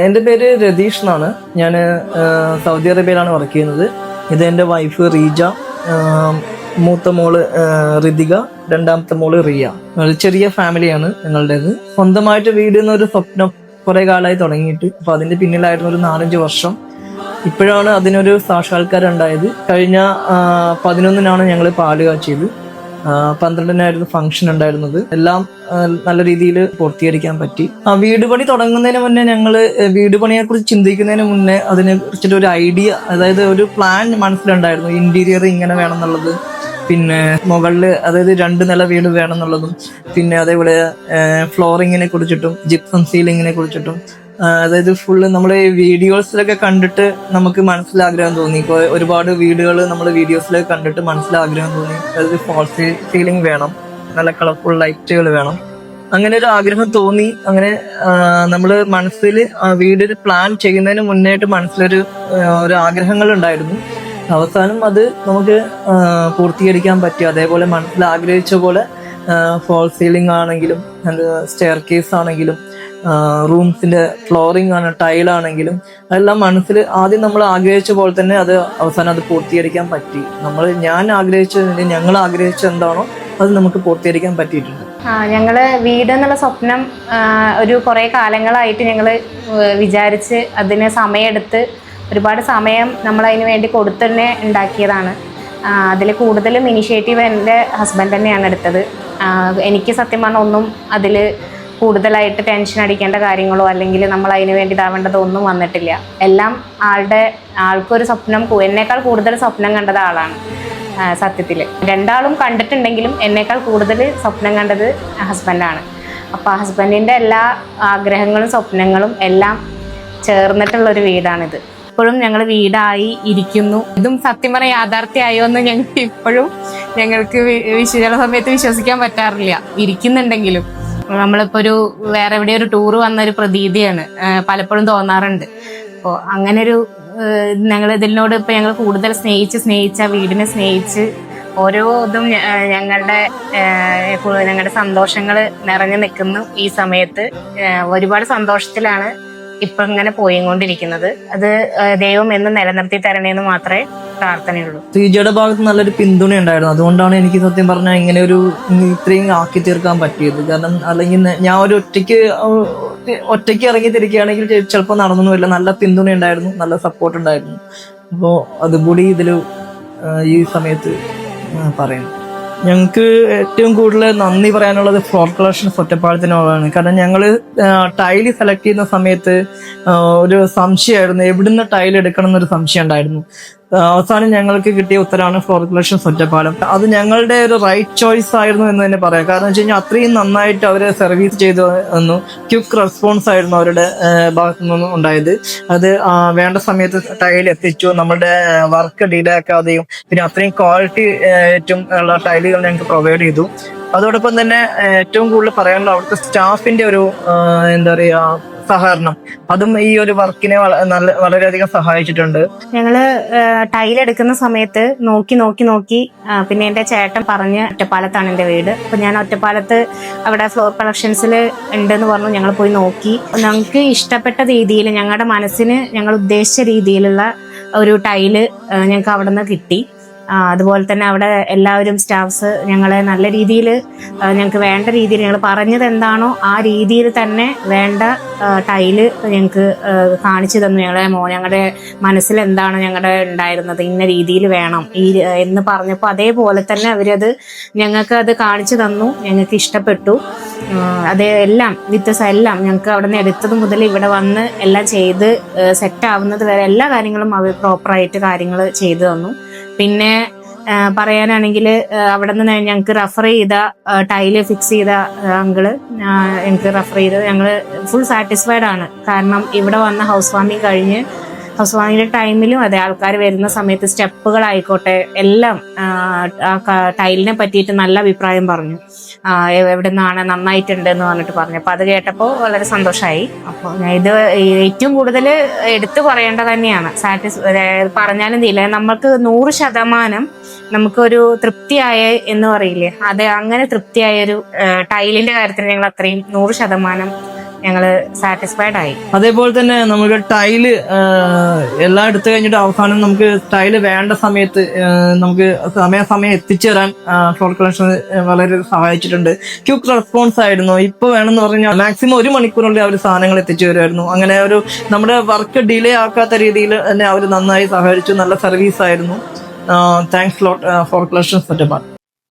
എൻ്റെ പേര് രതീഷ് എന്നാണ്. ഞാൻ സൗദി അറേബ്യയിലാണ് വർക്ക് ചെയ്യുന്നത്. ഇത് എൻ്റെ വൈഫ് റീജ, മൂത്ത മോള് ഋതിക, രണ്ടാമത്തെ മോള് റിയ. ഒരു ചെറിയ ഫാമിലിയാണ് ഞങ്ങളുടേത്. സ്വന്തമായിട്ട് വീട് എന്നൊരു സ്വപ്നം കുറെ കാലമായി തുടങ്ങിയിട്ട്. അപ്പൊ അതിന്റെ പിന്നിലായിരുന്നു ഒരു 4-5 വർഷം. ഇപ്പോഴാണ് അതിനൊരു സാക്ഷാത്കാരം ഉണ്ടായത്. കഴിഞ്ഞ 11-നാണ് ഞങ്ങൾ പാല് കാച്ചിയത്. 12-നായിരുന്നു ഫംഗ്ഷൻ ഉണ്ടായിരുന്നത്. എല്ലാം നല്ല രീതിയിൽ പൂർത്തീകരിക്കാൻ പറ്റി. വീട് പണി തുടങ്ങുന്നതിന് മുന്നേ ഞങ്ങള് വീട് പണിയെ കുറിച്ച് ചിന്തിക്കുന്നതിന് മുന്നേ അതിനെ കുറിച്ചിട്ട് ഒരു ഐഡിയ, അതായത് ഒരു പ്ലാൻ മനസ്സിലുണ്ടായിരുന്നു. ഇന്റീരിയർ ഇങ്ങനെ വേണം എന്നുള്ളത്, പിന്നെ മുകളില് അതായത് 2 നില വീട് വേണം എന്നുള്ളതും, പിന്നെ അതേപോലെ ഫ്ലോറിങ്ങിനെ കുറിച്ചിട്ടും ജിപ്സം സീലിങ്ങിനെ കുറിച്ചിട്ടും, അതായത് ഫുള്ള് നമ്മൾ വീഡിയോസിലൊക്കെ കണ്ടിട്ട് നമുക്ക് മനസ്സിലാഗ്രഹം തോന്നി. ഇപ്പോൾ ഒരുപാട് വീടുകൾ നമ്മൾ വീഡിയോസിലൊക്കെ കണ്ടിട്ട് മനസ്സിലാഗ്രഹം തോന്നി. അതായത് ഫോൾസ് സീലിംഗ് വേണം, നല്ല കളർഫുൾ ലൈറ്റുകൾ വേണം, അങ്ങനെ ഒരു ആഗ്രഹം തോന്നി. അങ്ങനെ നമ്മൾ മനസ്സിൽ വീട് പ്ലാൻ ചെയ്യുന്നതിന് മുന്നേയായിട്ട് മനസ്സിലൊരു ആഗ്രഹങ്ങൾ ഉണ്ടായിരുന്നു. അവസാനം അത് നമുക്ക് പൂർത്തീകരിക്കാൻ പറ്റി. അതേപോലെ മനസ്സിൽ ആഗ്രഹിച്ച പോലെ ഫോൾ സീലിംഗ് ആണെങ്കിലും, സ്റ്റെയർ കേസ് ആണെങ്കിലും, റൂംസിന്റെ ഫ്ലോറിംഗ് ആണ്, ടൈലാണെങ്കിലും അതെല്ലാം മനസ്സിൽ ആദ്യം നമ്മൾ ആഗ്രഹിച്ച പോലെ തന്നെ അത് അവസാനം അത് പൂർത്തീകരിക്കാൻ പറ്റി. ഞങ്ങൾ ആഗ്രഹിച്ച എന്താണോ അത് നമുക്ക് പൂർത്തീകരിക്കാൻ പറ്റിയിട്ടുണ്ട്. ഞങ്ങള് വീട് എന്നുള്ള സ്വപ്നം ഒരു കുറേ കാലങ്ങളായിട്ട് ഞങ്ങൾ വിചാരിച്ച് അതിന് സമയമെടുത്ത് ഒരുപാട് സമയം നമ്മൾ അതിന് വേണ്ടി കൊടുത്തു തന്നെ ഉണ്ടാക്കിയതാണ്. അതിൽ കൂടുതലും ഇനിഷ്യേറ്റീവ് എൻ്റെ ഹസ്ബൻഡ് തന്നെയാണ് എടുത്തത്. എനിക്ക് സത്യം പറഞ്ഞാൽ ഒന്നും അതിൽ കൂടുതലായിട്ട് ടെൻഷൻ അടിക്കേണ്ട കാര്യങ്ങളോ അല്ലെങ്കിൽ നമ്മൾ അതിന് വേണ്ടി ഇതാവേണ്ടതോ ഒന്നും വന്നിട്ടില്ല. എല്ലാം ആൾക്കൊരു സ്വപ്നം, എന്നേക്കാൾ കൂടുതൽ സ്വപ്നം കണ്ടത് ആളാണ് സത്യത്തിൽ. രണ്ടാളും കണ്ടിട്ടുണ്ടെങ്കിലും എന്നേക്കാൾ കൂടുതൽ സ്വപ്നം കണ്ടത് ഹസ്ബൻഡാണ്. അപ്പോൾ ഹസ്ബൻഡിൻ്റെ എല്ലാ ആഗ്രഹങ്ങളും സ്വപ്നങ്ങളും എല്ലാം ചേർന്നിട്ടുള്ളൊരു വീടാണിത്. ഇപ്പോഴും ഞങ്ങൾ വീടായി ഇരിക്കുന്നു. ഇതും സത്യം പറഞ്ഞാൽ യാഥാർത്ഥ്യമായോ എന്ന് ഞങ്ങൾക്ക് ചില സമയത്ത് വിശ്വസിക്കാൻ പറ്റാറില്ല. ഇരിക്കുന്നുണ്ടെങ്കിലും നമ്മളിപ്പോൾ വേറെ എവിടെ ഒരു ടൂറ് വന്നൊരു പ്രതീതിയാണ് പലപ്പോഴും തോന്നാറുണ്ട്. അപ്പോൾ അങ്ങനൊരു ഞങ്ങൾ ഇതിനോട് ഇപ്പം ഞങ്ങൾ കൂടുതൽ സ്നേഹിച്ച് വീടിനെ സ്നേഹിച്ച് ഓരോ ഇതും ഞങ്ങളുടെ സന്തോഷങ്ങൾ നിറഞ്ഞു നിൽക്കുന്നു. ഈ സമയത്ത് ഒരുപാട് സന്തോഷത്തിലാണ് ഇപ്പൊ ഇങ്ങനെ പോയിക്കൊണ്ടിരിക്കുന്നത്. അത് ദൈവം എന്ന് നിലനിർത്തി തരണേന്ന് മാത്രമേ പ്രാർത്ഥനയുള്ളൂ. ശ്രീജയുടെ ഭാഗത്ത് നല്ലൊരു പിന്തുണ ഉണ്ടായിരുന്നു. അതുകൊണ്ടാണ് എനിക്ക് സത്യം പറഞ്ഞാൽ ഇങ്ങനെ ഇത്രയും ആക്കി തീർക്കാൻ പറ്റിയത്. കാരണം അല്ലെങ്കിൽ ഞാൻ ഒരു ഒറ്റയ്ക്ക് ഇറങ്ങി തിരിക്കുകയാണെങ്കിൽ ചിലപ്പോൾ നടന്നൊന്നുമില്ല. നല്ല പിന്തുണ ഉണ്ടായിരുന്നു, നല്ല സപ്പോർട്ട് ഉണ്ടായിരുന്നു. അപ്പോൾ അതുകൂടി ഈ സമയത്ത് പറയുന്നു. ഞങ്ങൾക്ക് ഏറ്റവും കൂടുതൽ നന്ദി പറയാനുള്ളത് ഫ്ലോർ കളക്ഷൻസ് ഒറ്റപ്പാലത്തിനോടാണ്. കാരണം ഞങ്ങൾ ടൈല് സെലക്ട് ചെയ്യുന്ന സമയത്ത് ഒരു സംശയമായിരുന്നു, എവിടുന്ന് ടൈൽ എടുക്കണം എന്നൊരു സംശയം ഉണ്ടായിരുന്നു. അവസാനം ഞങ്ങൾക്ക് കിട്ടിയ ഉത്തരമാണ് ഫ്ലോർ കളക്ഷൻസ് ഒറ്റപ്പാലം. അത് ഞങ്ങളുടെ ഒരു റൈറ്റ് ചോയ്സ് ആയിരുന്നു എന്ന് തന്നെ പറയാം. കാരണം വെച്ച് കഴിഞ്ഞാൽ അത്രയും നന്നായിട്ട് അവരെ സർവീസ് ചെയ്തു തന്നു. ക്വിക്ക് റെസ്പോൺസ് ആയിരുന്നു അവരുടെ ഭാഗത്തു നിന്നും ഉണ്ടായത്. അത് വേണ്ട സമയത്ത് ടൈൽ എത്തിച്ചു, നമ്മുടെ വർക്ക് ഡിലേ ആക്കാതെയും പിന്നെ അത്രയും ക്വാളിറ്റി ഏറ്റവും ഉള്ള ടൈലുകൾ ഞങ്ങൾക്ക് പ്രൊവൈഡ് ചെയ്തു. അതോടൊപ്പം തന്നെ ഏറ്റവും കൂടുതൽ പറയാനുള്ള അവിടുത്തെ സ്റ്റാഫിന്റെ ഒരു സഹകരണം, അതും ഈ ഒരു വർക്കിനെ വളരെയധികം സഹായിച്ചിട്ടുണ്ട്. ഞങ്ങള് ടൈലെടുക്കുന്ന സമയത്ത് നോക്കി പിന്നെ എന്റെ ചേട്ടൻ പറഞ്ഞ് ഒറ്റപ്പാലത്താണ് എന്റെ വീട്. അപ്പൊ ഞാൻ ഒറ്റപ്പാലത്ത് അവിടെ ഫ്ലോർ കളക്ഷൻസിൽ ഉണ്ടെന്ന് പറഞ്ഞു. ഞങ്ങൾ പോയി നോക്കി. ഞങ്ങൾക്ക് ഇഷ്ടപ്പെട്ട രീതിയിൽ, ഞങ്ങളുടെ മനസ്സിന് ഞങ്ങൾ ഉദ്ദേശിച്ച രീതിയിലുള്ള ഒരു ടൈല് ഞങ്ങൾക്ക് അവിടെ നിന്ന് കിട്ടി. അതുപോലെ തന്നെ അവിടെ എല്ലാവരും സ്റ്റാഫ്സ് ഞങ്ങളെ നല്ല രീതിയിൽ ഞങ്ങൾക്ക് വേണ്ട രീതിയിൽ ഞങ്ങൾ പറഞ്ഞത് എന്താണോ ആ രീതിയിൽ തന്നെ വേണ്ട ടൈല് ഞങ്ങൾക്ക് കാണിച്ചു തന്നു. ഞങ്ങളുടെ മനസ്സിൽ എന്താണ് ഞങ്ങളുടെ ഉണ്ടായിരുന്നത്, ഇന്ന രീതിയിൽ വേണം എന്ന് പറഞ്ഞപ്പോൾ അതേപോലെ തന്നെ അവരത് ഞങ്ങൾക്ക് അത് കാണിച്ചു തന്നു. ഞങ്ങൾക്ക് ഇഷ്ടപ്പെട്ടു. എല്ലാം എല്ലാം ഞങ്ങൾക്ക് അവിടെ നിന്ന് എടുത്തത് മുതൽ ഇവിടെ വന്ന് എല്ലാം ചെയ്ത് സെറ്റാവുന്നത് വരെ എല്ലാ കാര്യങ്ങളും അവർ പ്രോപ്പറായിട്ട് കാര്യങ്ങൾ ചെയ്തു തന്നു. പിന്നെ പറയാനാണെങ്കിൽ അവിടെ നിന്ന് ഞങ്ങൾക്ക് റെഫർ ചെയ്ത ടൈല് ഫിക്സ് ചെയ്ത അങ്കിള് ഞങ്ങൾക്ക് റെഫർ ചെയ്ത് ഞങ്ങൾ ഫുൾ സാറ്റിസ്ഫൈഡ് ആണ്. കാരണം ഇവിടെ വന്ന ഹൗസ് വാമിങ്ങിന്റെ ടൈമിലും അതെ, ആൾക്കാർ വരുന്ന സമയത്ത് സ്റ്റെപ്പുകളായിക്കോട്ടെ എല്ലാം ടൈലിനെ പറ്റിയിട്ട് നല്ല അഭിപ്രായം പറഞ്ഞു. എവിടെ നിന്നാണ് നന്നായിട്ടുണ്ട് എന്ന് പറഞ്ഞിട്ട് പറഞ്ഞു. അപ്പൊ അത് കേട്ടപ്പോൾ വളരെ സന്തോഷമായി. അപ്പോൾ ഇത് ഏറ്റവും കൂടുതൽ എടുത്തു പറയേണ്ട തന്നെയാണ്. പറഞ്ഞാലും തീയില്ല, നമ്മൾക്ക് 100% നമുക്കൊരു തൃപ്തിയായ എന്ന് പറയില്ലേ, അത് അങ്ങനെ തൃപ്തിയായൊരു ടൈലിന്റെ കാര്യത്തിൽ ഞങ്ങൾ അത്രയും 100% ഞങ്ങള് സാറ്റിസ്ഫൈഡ് ആയി. അതേപോലെ തന്നെ നമുക്ക് ടൈല് എല്ലാം എടുത്തു കഴിഞ്ഞിട്ട് അവസാനം നമുക്ക് ടൈല് വേണ്ട സമയത്ത് നമുക്ക് സമയം എത്തിച്ചേരാൻ ഫ്ലോർ കളക്ഷൻ വളരെ സഹായിച്ചിട്ടുണ്ട്. ക്വിക്ക് റെസ്പോൺസ് ആയിരുന്നു. ഇപ്പൊ വേണമെന്ന് പറഞ്ഞാൽ മാക്സിമം 1 മണിക്കൂറിനുള്ളിൽ അവർ സാധനങ്ങൾ എത്തിച്ചു വരുമായിരുന്നു. അങ്ങനെ ഒരു നമ്മുടെ വർക്ക് ഡിലേ ആക്കാത്ത രീതിയിൽ തന്നെ അവർ നന്നായി സഹകരിച്ചു. നല്ല സർവീസ് ആയിരുന്നു. Thanks lot four collections Ottapalam.